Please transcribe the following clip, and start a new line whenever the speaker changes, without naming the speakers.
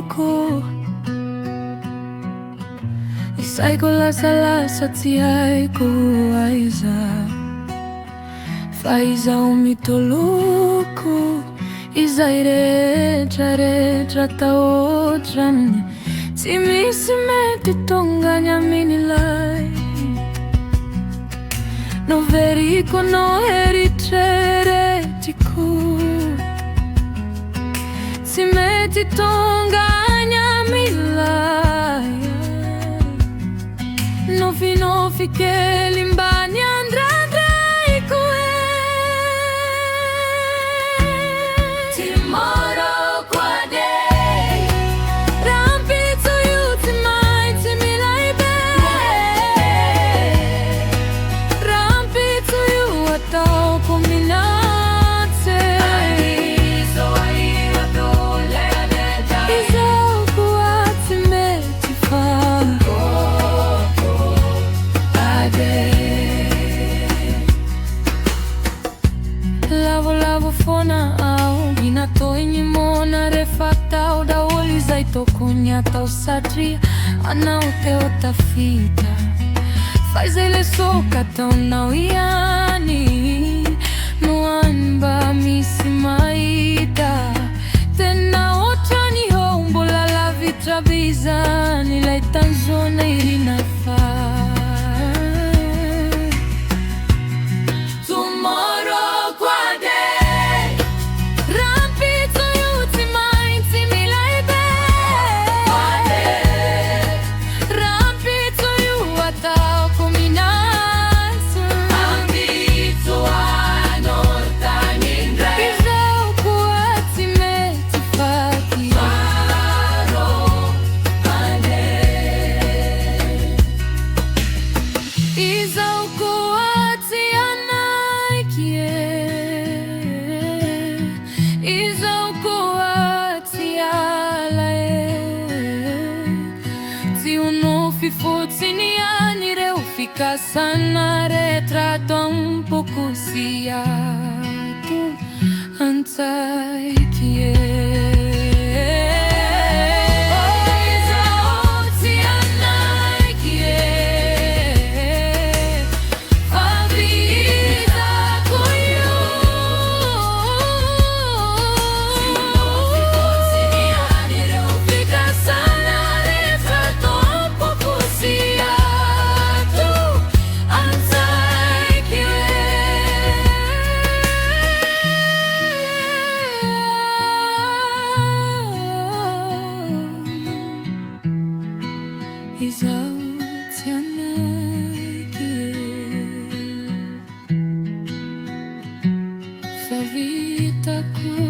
ko. Isay ko lasalasat siyay ko aiza. Faiza umituluko izay rehetra atao ohatrany tsy misy mety tonga ny amin'ilay. No veriko no eritreretiko tsy mety tonga ny amin'ilay. Nofinofy kely mbany andradraiko tomorrow kwa day rampitso io tsy maintsy milay be. Rampitso io ataoko minatsy izaho tsy mety fa Lavolavo fona ao inatoi ny mona rehefa tao daholo izay tokony atao satria anao teo tafita. Fa izay le soka ataonao ihany no any mba misy mahita. Tena ohatrany ho mbola lavitra bizany ilay tanjona irina fa. Fotsiny any ireo fikasana retrato un pouco siato antsaiky izaho tsy anaiky fa vitako